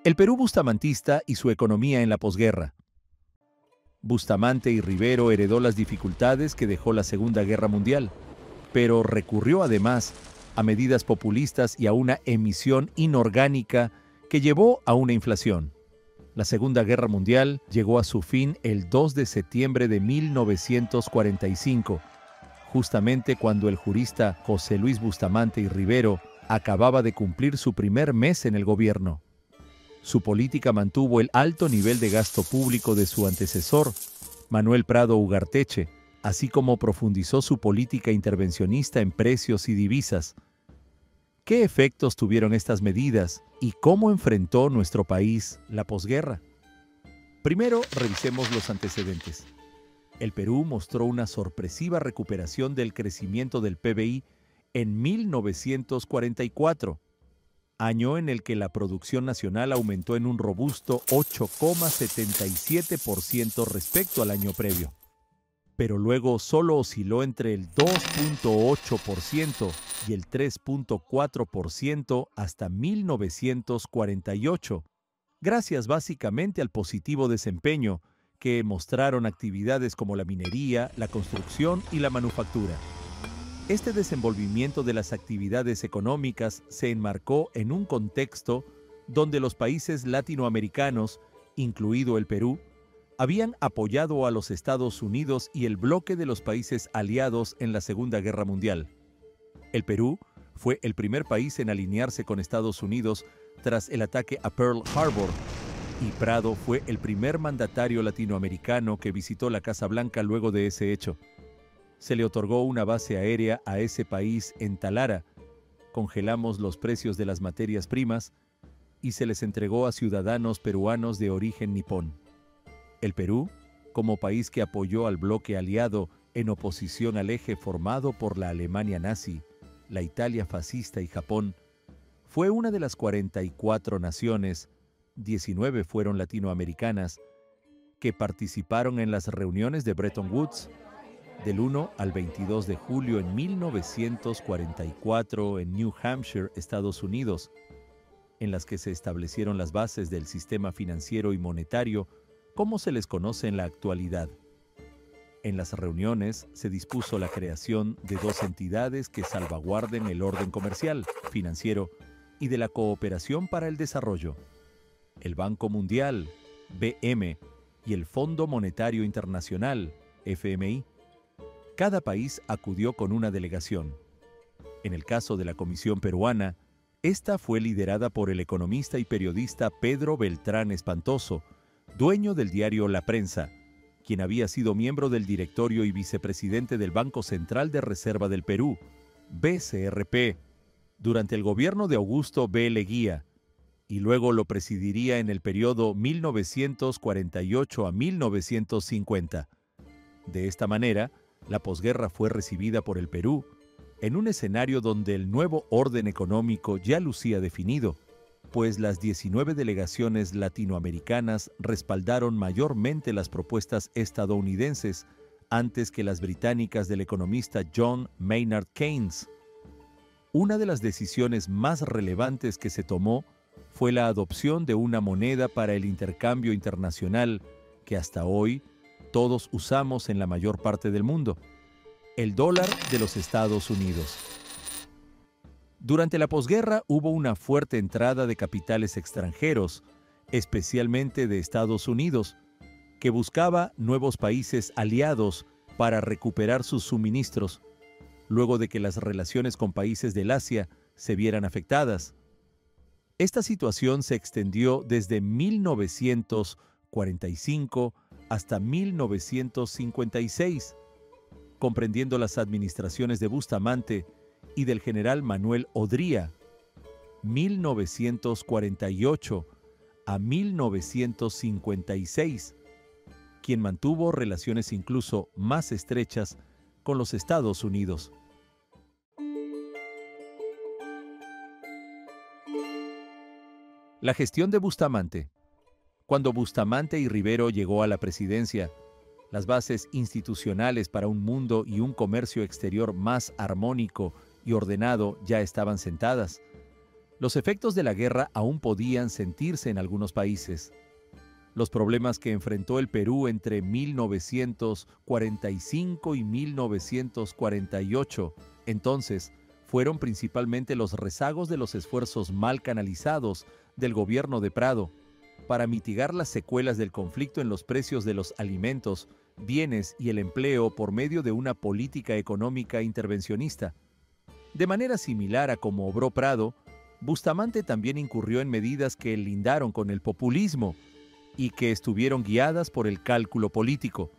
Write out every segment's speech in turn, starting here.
El Perú bustamantista y su economía en la posguerra. Bustamante y Rivero heredó las dificultades que dejó la Segunda Guerra Mundial, pero recurrió además a medidas populistas y a una emisión inorgánica que llevó a una inflación. La Segunda Guerra Mundial llegó a su fin el 2 de septiembre de 1945, justamente cuando el jurista José Luis Bustamante y Rivero acababa de cumplir su primer mes en el gobierno. Su política mantuvo el alto nivel de gasto público de su antecesor, Manuel Prado Ugarteche, así como profundizó su política intervencionista en precios y divisas. ¿Qué efectos tuvieron estas medidas y cómo enfrentó nuestro país la posguerra? Primero, revisemos los antecedentes. El Perú mostró una sorpresiva recuperación del crecimiento del PBI en 1944, año en el que la producción nacional aumentó en un robusto 8,77% respecto al año previo. Pero luego solo osciló entre el 2,8% y el 3,4% hasta 1948, gracias básicamente al positivo desempeño que mostraron actividades como la minería, la construcción y la manufactura. Este desenvolvimiento de las actividades económicas se enmarcó en un contexto donde los países latinoamericanos, incluido el Perú, habían apoyado a los Estados Unidos y el bloque de los países aliados en la Segunda Guerra Mundial. El Perú fue el primer país en alinearse con Estados Unidos tras el ataque a Pearl Harbor, y Prado fue el primer mandatario latinoamericano que visitó la Casa Blanca luego de ese hecho. Se le otorgó una base aérea a ese país en Talara, congelamos los precios de las materias primas y se les entregó a ciudadanos peruanos de origen nipón. El Perú, como país que apoyó al bloque aliado en oposición al eje formado por la Alemania nazi, la Italia fascista y Japón, fue una de las 44 naciones, 19 fueron latinoamericanas, que participaron en las reuniones de Bretton Woods, del 1 al 22 de julio en 1944 en New Hampshire, Estados Unidos, en las que se establecieron las bases del sistema financiero y monetario como se les conoce en la actualidad. En las reuniones se dispuso la creación de dos entidades que salvaguarden el orden comercial, financiero y de la cooperación para el desarrollo: el Banco Mundial, BM, y el Fondo Monetario Internacional, FMI. Cada país acudió con una delegación. En el caso de la Comisión Peruana, esta fue liderada por el economista y periodista Pedro Beltrán Espantoso, dueño del diario La Prensa, quien había sido miembro del directorio y vicepresidente del Banco Central de Reserva del Perú, BCRP, durante el gobierno de Augusto B. Leguía, y luego lo presidiría en el periodo 1948 a 1950. De esta manera, la posguerra fue recibida por el Perú en un escenario donde el nuevo orden económico ya lucía definido, pues las 19 delegaciones latinoamericanas respaldaron mayormente las propuestas estadounidenses antes que las británicas del economista John Maynard Keynes. Una de las decisiones más relevantes que se tomó fue la adopción de una moneda para el intercambio internacional que hasta hoy todos usamos en la mayor parte del mundo: el dólar de los Estados Unidos. Durante la posguerra hubo una fuerte entrada de capitales extranjeros, especialmente de Estados Unidos, que buscaba nuevos países aliados para recuperar sus suministros, luego de que las relaciones con países del Asia se vieran afectadas. Esta situación se extendió desde 1945 hasta 1956, comprendiendo las administraciones de Bustamante y del general Manuel Odría, 1948 a 1956, quien mantuvo relaciones incluso más estrechas con los Estados Unidos. La gestión de Bustamante. Cuando Bustamante y Rivero llegó a la presidencia, las bases institucionales para un mundo y un comercio exterior más armónico y ordenado ya estaban sentadas. Los efectos de la guerra aún podían sentirse en algunos países. Los problemas que enfrentó el Perú entre 1945 y 1948, entonces, fueron principalmente los rezagos de los esfuerzos mal canalizados del gobierno de Prado para mitigar las secuelas del conflicto en los precios de los alimentos, bienes y el empleo por medio de una política económica intervencionista. De manera similar a como obró Prado, Bustamante también incurrió en medidas que lindaron con el populismo y que estuvieron guiadas por el cálculo político.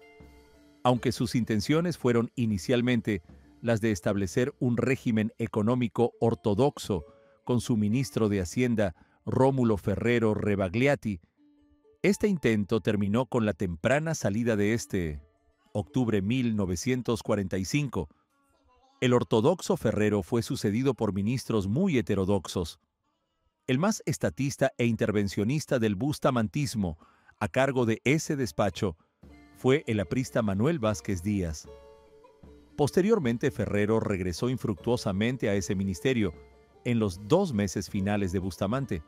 Aunque sus intenciones fueron inicialmente las de establecer un régimen económico ortodoxo con su ministro de Hacienda, Rómulo Ferrero Rebagliati, este intento terminó con la temprana salida de octubre 1945. El ortodoxo Ferrero fue sucedido por ministros muy heterodoxos. El más estatista e intervencionista del bustamantismo, a cargo de ese despacho, fue el aprista Manuel Vázquez Díaz. Posteriormente, Ferrero regresó infructuosamente a ese ministerio en los 2 meses finales de Bustamante.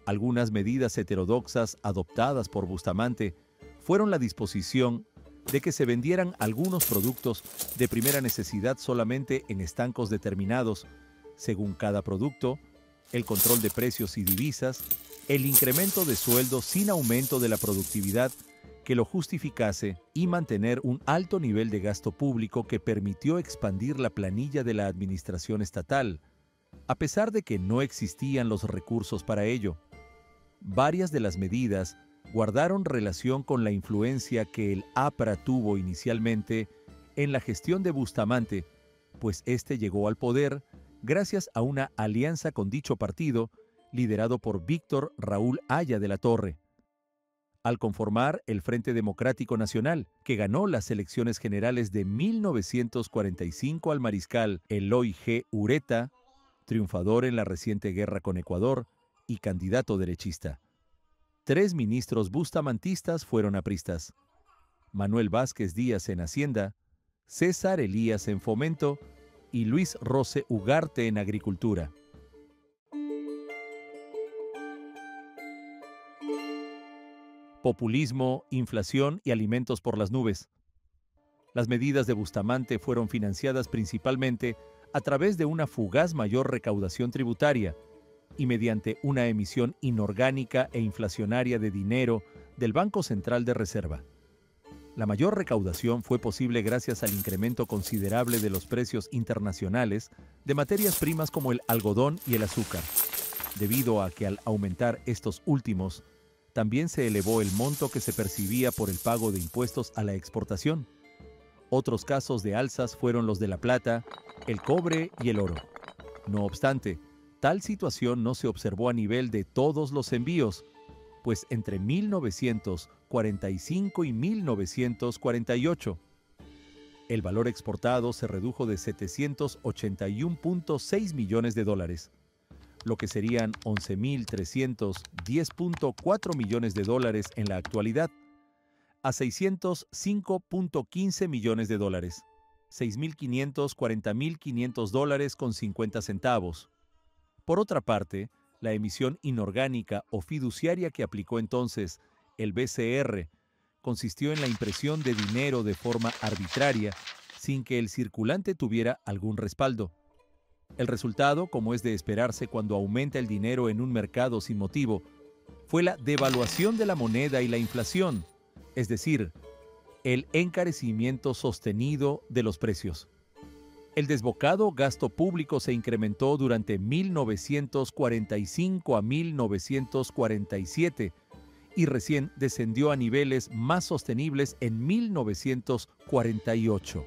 Algunas medidas heterodoxas adoptadas por Bustamante fueron la disposición de que se vendieran algunos productos de primera necesidad solamente en estancos determinados, según cada producto, el control de precios y divisas, el incremento de sueldos sin aumento de la productividad que lo justificase y mantener un alto nivel de gasto público que permitió expandir la planilla de la administración estatal, a pesar de que no existían los recursos para ello. Varias de las medidas guardaron relación con la influencia que el APRA tuvo inicialmente en la gestión de Bustamante, pues éste llegó al poder gracias a una alianza con dicho partido liderado por Víctor Raúl Haya de la Torre. Al conformar el Frente Democrático Nacional, que ganó las elecciones generales de 1945 al mariscal Eloy G. Ureta, triunfador en la reciente guerra con Ecuador y candidato derechista. 3 ministros bustamantistas fueron apristas: Manuel Vázquez Díaz en Hacienda, César Elías en Fomento y Luis Roce Ugarte en Agricultura. Populismo, inflación y alimentos por las nubes. Las medidas de Bustamante fueron financiadas principalmente a través de una fugaz mayor recaudación tributaria y mediante una emisión inorgánica e inflacionaria de dinero del Banco Central de Reserva. La mayor recaudación fue posible gracias al incremento considerable de los precios internacionales de materias primas como el algodón y el azúcar, debido a que al aumentar estos últimos, también se elevó el monto que se percibía por el pago de impuestos a la exportación. Otros casos de alzas fueron los de la plata, el cobre y el oro. No obstante, tal situación no se observó a nivel de todos los envíos, pues entre 1945 y 1948, el valor exportado se redujo de 781.6 millones de dólares, lo que serían 11.310.4 millones de dólares en la actualidad, a 605.15 millones de dólares, 6.540.500 dólares con 50 centavos. Por otra parte, la emisión inorgánica o fiduciaria que aplicó entonces el BCR consistió en la impresión de dinero de forma arbitraria sin que el circulante tuviera algún respaldo. El resultado, como es de esperarse cuando aumenta el dinero en un mercado sin motivo, fue la devaluación de la moneda y la inflación, es decir, el encarecimiento sostenido de los precios. El desbocado gasto público se incrementó durante 1945 a 1947 y recién descendió a niveles más sostenibles en 1948.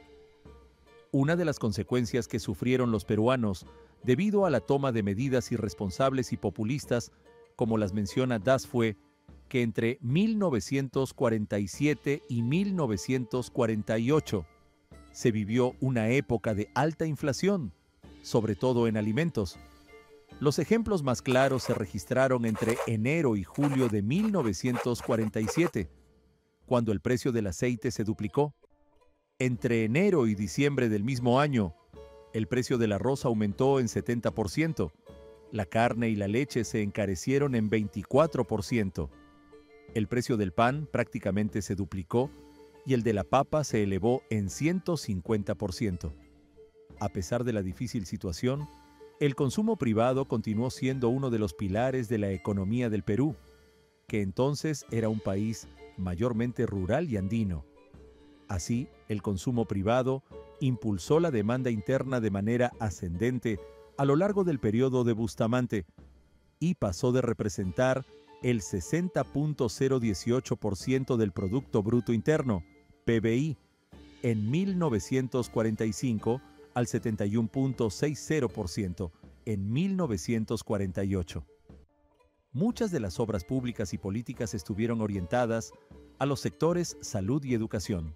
Una de las consecuencias que sufrieron los peruanos debido a la toma de medidas irresponsables y populistas, como las menciona Das, fue que entre 1947 y 1948 se vivió una época de alta inflación, sobre todo en alimentos. Los ejemplos más claros se registraron entre enero y julio de 1947, cuando el precio del aceite se duplicó. Entre enero y diciembre del mismo año, el precio del arroz aumentó en 70%, La carne y la leche se encarecieron en 24%. El precio del pan prácticamente se duplicó y el de la papa se elevó en 150%. A pesar de la difícil situación, el consumo privado continuó siendo uno de los pilares de la economía del Perú, que entonces era un país mayormente rural y andino. Así, el consumo privado impulsó la demanda interna de manera ascendente a lo largo del periodo de Bustamante y pasó de representar el 60.018% del Producto Bruto Interno, PBI, en 1945 al 71.60% en 1948. Muchas de las obras públicas y políticas estuvieron orientadas a los sectores salud y educación.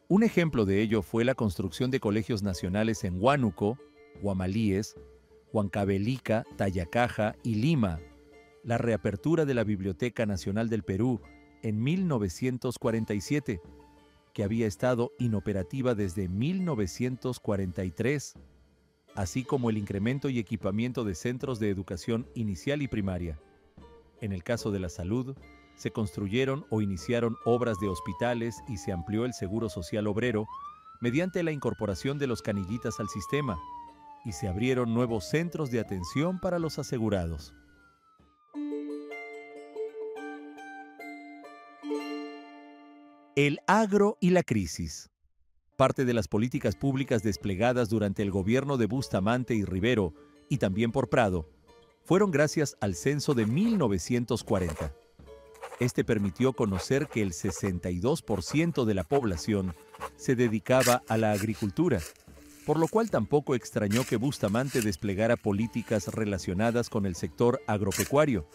Un ejemplo de ello fue la construcción de colegios nacionales en Huánuco, Guamalíes, Huancavelica, Tayacaja y Lima, la reapertura de la Biblioteca Nacional del Perú en 1947, que había estado inoperativa desde 1943, así como el incremento y equipamiento de centros de educación inicial y primaria. En el caso de la salud, se construyeron o iniciaron obras de hospitales y se amplió el Seguro Social Obrero mediante la incorporación de los canillitas al sistema, y se abrieron nuevos centros de atención para los asegurados. El agro y la crisis. Parte de las políticas públicas desplegadas durante el gobierno de Bustamante y Rivero, y también por Prado, fueron gracias al censo de 1940. Este permitió conocer que el 62% de la población se dedicaba a la agricultura, por lo cual tampoco extrañó que Bustamante desplegara políticas relacionadas con el sector agropecuario.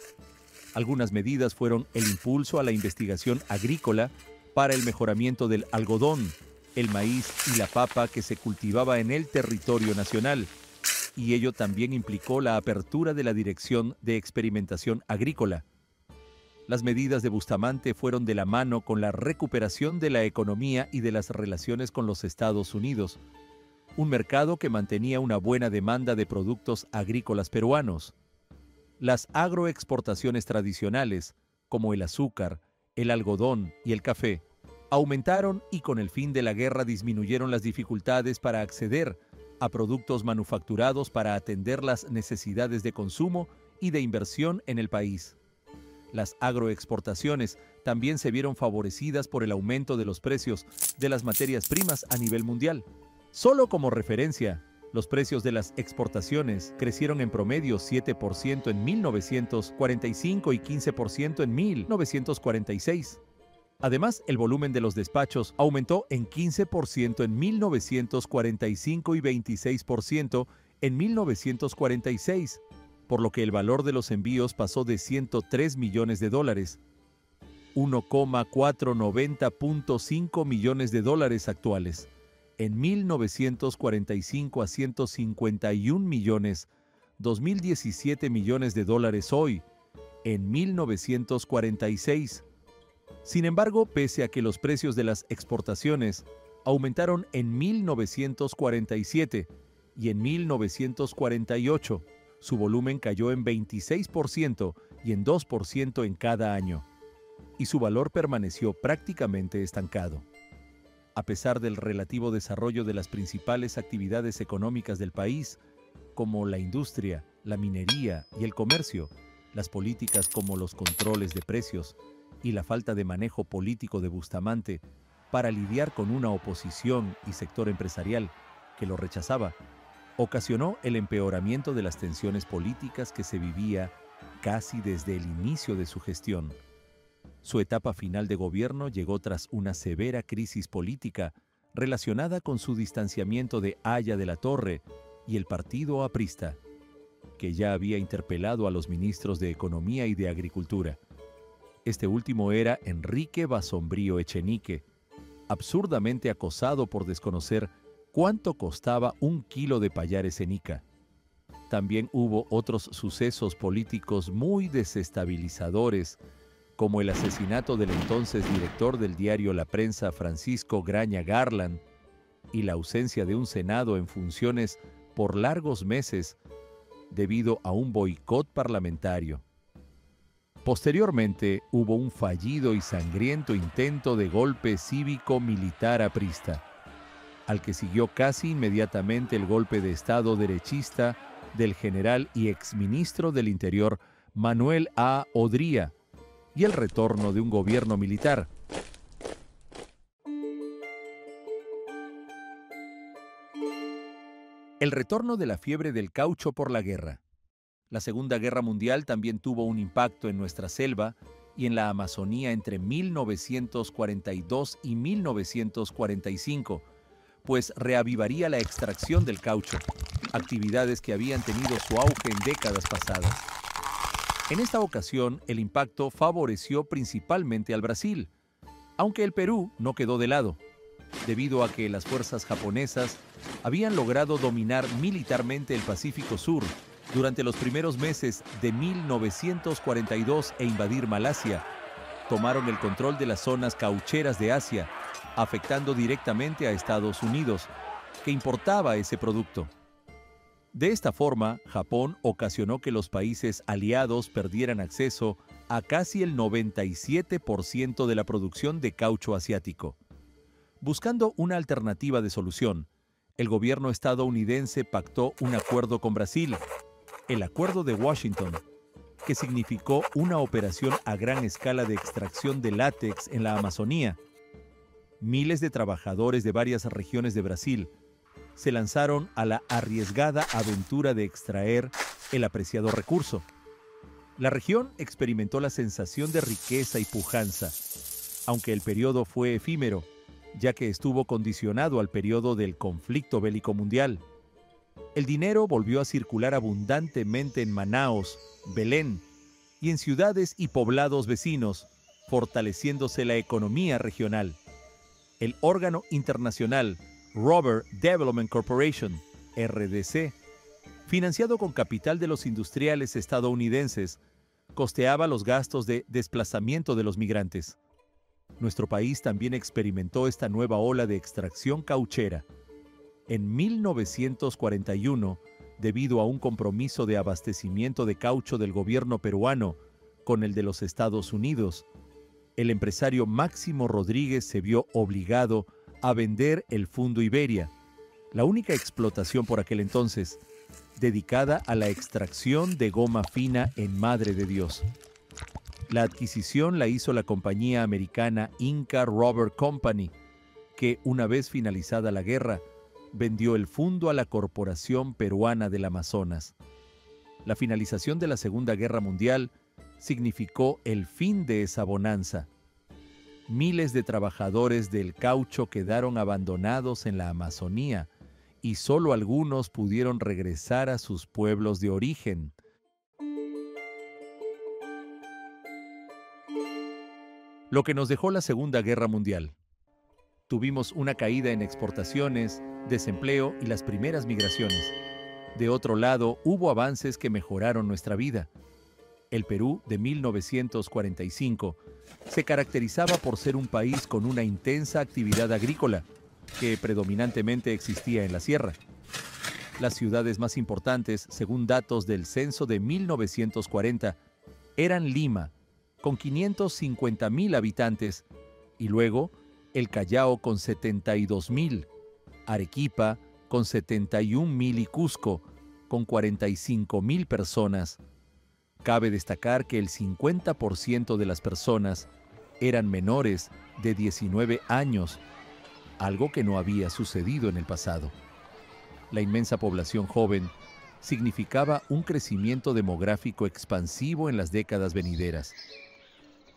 Algunas medidas fueron el impulso a la investigación agrícola para el mejoramiento del algodón, el maíz y la papa que se cultivaba en el territorio nacional, y ello también implicó la apertura de la Dirección de Experimentación Agrícola. Las medidas de Bustamante fueron de la mano con la recuperación de la economía y de las relaciones con los Estados Unidos, un mercado que mantenía una buena demanda de productos agrícolas peruanos. Las agroexportaciones tradicionales, como el azúcar, el algodón y el café, aumentaron y con el fin de la guerra disminuyeron las dificultades para acceder a productos manufacturados para atender las necesidades de consumo y de inversión en el país. Las agroexportaciones también se vieron favorecidas por el aumento de los precios de las materias primas a nivel mundial. Solo como referencia, los precios de las exportaciones crecieron en promedio 7% en 1945 y 15% en 1946. Además, el volumen de los despachos aumentó en 15% en 1945 y 26% en 1946, por lo que el valor de los envíos pasó de $103 millones, $1,490.5 millones actuales, en 1945 a $151 millones, 2017 millones de dólares hoy, en 1946. Sin embargo, pese a que los precios de las exportaciones aumentaron en 1947 y en 1948, su volumen cayó en 26% y en 2% en cada año, y su valor permaneció prácticamente estancado. A pesar del relativo desarrollo de las principales actividades económicas del país, como la industria, la minería y el comercio, las políticas como los controles de precios y la falta de manejo político de Bustamante para lidiar con una oposición y sector empresarial que lo rechazaba, ocasionó el empeoramiento de las tensiones políticas que se vivía casi desde el inicio de su gestión. Su etapa final de gobierno llegó tras una severa crisis política relacionada con su distanciamiento de Haya de la Torre y el partido aprista, que ya había interpelado a los ministros de Economía y de Agricultura. Este último era Enrique Basombrío Echenique, absurdamente acosado por desconocer cuánto costaba un kilo de payares en Ica. También hubo otros sucesos políticos muy desestabilizadores, como el asesinato del entonces director del diario La Prensa, Francisco Graña Garland, y la ausencia de un Senado en funciones por largos meses, debido a un boicot parlamentario. Posteriormente, hubo un fallido y sangriento intento de golpe cívico-militar aprista, al que siguió casi inmediatamente el golpe de Estado derechista del general y exministro del Interior Manuel A. Odría y el retorno de un gobierno militar. El retorno de la fiebre del caucho por la guerra. La Segunda Guerra Mundial también tuvo un impacto en nuestra selva y en la Amazonía entre 1942 y 1945, pues reavivaría la extracción del caucho, actividades que habían tenido su auge en décadas pasadas. En esta ocasión, el impacto favoreció principalmente al Brasil, aunque el Perú no quedó de lado, debido a que las fuerzas japonesas habían logrado dominar militarmente el Pacífico Sur durante los primeros meses de 1942 e invadir Malasia. Tomaron el control de las zonas caucheras de Asia, afectando directamente a Estados Unidos, que importaba ese producto. De esta forma, Japón ocasionó que los países aliados perdieran acceso a casi el 97% de la producción de caucho asiático. Buscando una alternativa de solución, el gobierno estadounidense pactó un acuerdo con Brasil, el Acuerdo de Washington, que significó una operación a gran escala de extracción de látex en la Amazonía. Miles de trabajadores de varias regiones de Brasil se lanzaron a la arriesgada aventura de extraer el apreciado recurso. La región experimentó la sensación de riqueza y pujanza, aunque el periodo fue efímero, ya que estuvo condicionado al periodo del conflicto bélico mundial. El dinero volvió a circular abundantemente en Manaos, Belén y en ciudades y poblados vecinos, fortaleciéndose la economía regional. El órgano internacional Rubber Development Corporation, RDC, financiado con capital de los industriales estadounidenses, costeaba los gastos de desplazamiento de los migrantes. Nuestro país también experimentó esta nueva ola de extracción cauchera. En 1941, debido a un compromiso de abastecimiento de caucho del gobierno peruano con el de los Estados Unidos, el empresario Máximo Rodríguez se vio obligado a vender el Fundo Iberia, la única explotación por aquel entonces, dedicada a la extracción de goma fina en Madre de Dios. La adquisición la hizo la compañía americana Inca Rubber Company, que, una vez finalizada la guerra, vendió el fundo a la Corporación Peruana del Amazonas. La finalización de la Segunda Guerra Mundial significó el fin de esa bonanza. Miles de trabajadores del caucho quedaron abandonados en la Amazonía y solo algunos pudieron regresar a sus pueblos de origen. Lo que nos dejó la Segunda Guerra Mundial. Tuvimos una caída en exportaciones, desempleo y las primeras migraciones. De otro lado, hubo avances que mejoraron nuestra vida. El Perú de 1945 se caracterizaba por ser un país con una intensa actividad agrícola, que predominantemente existía en la sierra. Las ciudades más importantes, según datos del censo de 1940, eran Lima, con 550,000 habitantes, y luego el Callao con 72,000, Arequipa con 71,000 y Cusco con 45,000 personas. Cabe destacar que el 50% de las personas eran menores de 19 años, algo que no había sucedido en el pasado. La inmensa población joven significaba un crecimiento demográfico expansivo en las décadas venideras.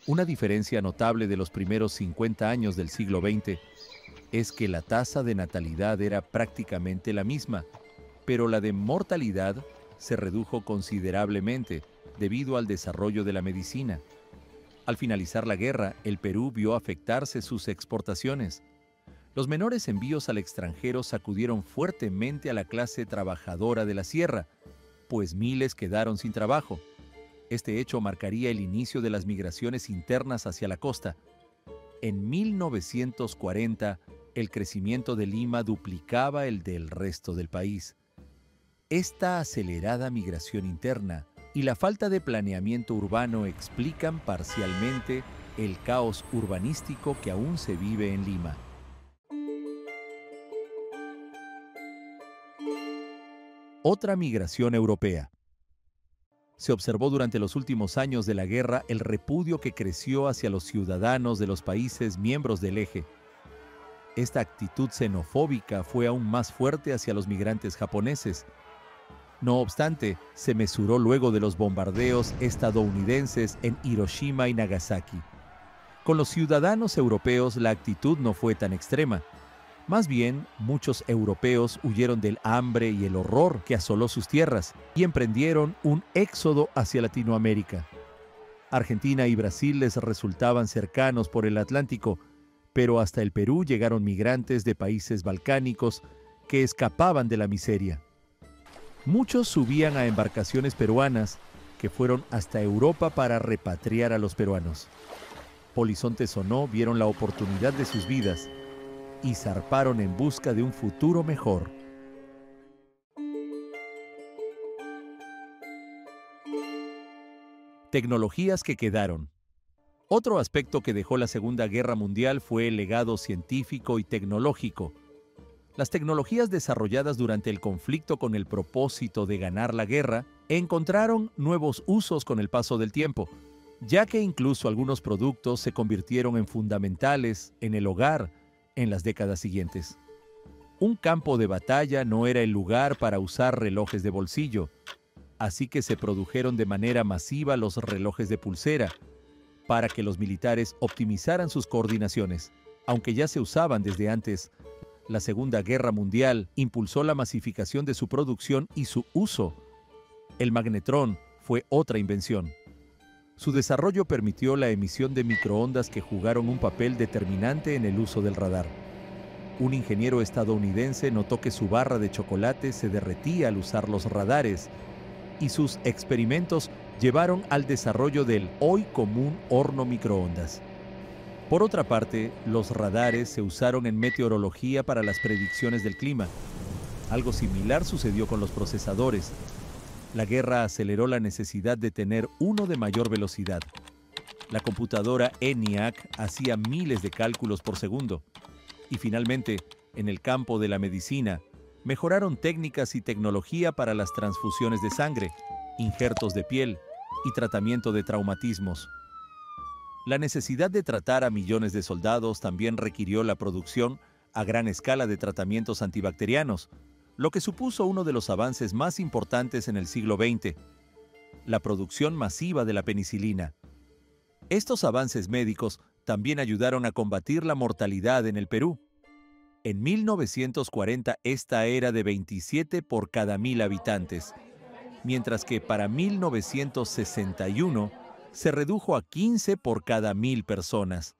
Una diferencia notable de los primeros 50 años del siglo XX es que la tasa de natalidad era prácticamente la misma, pero la de mortalidad se redujo considerablemente debido al desarrollo de la medicina. Al finalizar la guerra, el Perú vio afectarse sus exportaciones. Los menores envíos al extranjero sacudieron fuertemente a la clase trabajadora de la sierra, pues miles quedaron sin trabajo. Este hecho marcaría el inicio de las migraciones internas hacia la costa. En 1940, el crecimiento de Lima duplicaba el del resto del país. Esta acelerada migración interna y la falta de planeamiento urbano explican parcialmente el caos urbanístico que aún se vive en Lima. Otra migración europea. Se observó durante los últimos años de la guerra el repudio que creció hacia los ciudadanos de los países miembros del Eje. Esta actitud xenofóbica fue aún más fuerte hacia los migrantes japoneses. No obstante, se mesuró luego de los bombardeos estadounidenses en Hiroshima y Nagasaki. Con los ciudadanos europeos la actitud no fue tan extrema. Más bien, muchos europeos huyeron del hambre y el horror que asoló sus tierras y emprendieron un éxodo hacia Latinoamérica. Argentina y Brasil les resultaban cercanos por el Atlántico, pero hasta el Perú llegaron migrantes de países balcánicos que escapaban de la miseria. Muchos subían a embarcaciones peruanas que fueron hasta Europa para repatriar a los peruanos. Polizontes o no, vieron la oportunidad de sus vidas y zarparon en busca de un futuro mejor. Tecnologías que quedaron. Otro aspecto que dejó la Segunda Guerra Mundial fue el legado científico y tecnológico. Las tecnologías desarrolladas durante el conflicto con el propósito de ganar la guerra encontraron nuevos usos con el paso del tiempo, ya que incluso algunos productos se convirtieron en fundamentales en el hogar en las décadas siguientes. Un campo de batalla no era el lugar para usar relojes de bolsillo, así que se produjeron de manera masiva los relojes de pulsera, para que los militares optimizaran sus coordinaciones. Aunque ya se usaban desde antes, la Segunda Guerra Mundial impulsó la masificación de su producción y su uso. El magnetrón fue otra invención. Su desarrollo permitió la emisión de microondas que jugaron un papel determinante en el uso del radar. Un ingeniero estadounidense notó que su barra de chocolate se derretía al usar los radares, y sus experimentos llevaron al desarrollo del hoy común horno microondas. Por otra parte, los radares se usaron en meteorología para las predicciones del clima. Algo similar sucedió con los procesadores. La guerra aceleró la necesidad de tener uno de mayor velocidad. La computadora ENIAC hacía miles de cálculos por segundo. Y finalmente, en el campo de la medicina, mejoraron técnicas y tecnología para las transfusiones de sangre, injertos de piel y tratamiento de traumatismos. La necesidad de tratar a millones de soldados también requirió la producción a gran escala de tratamientos antibacterianos, lo que supuso uno de los avances más importantes en el siglo XX, la producción masiva de la penicilina. Estos avances médicos también ayudaron a combatir la mortalidad en el Perú. En 1940 esta era de 27 por cada 1000 habitantes, mientras que para 1961 se redujo a 15 por cada 1000 personas.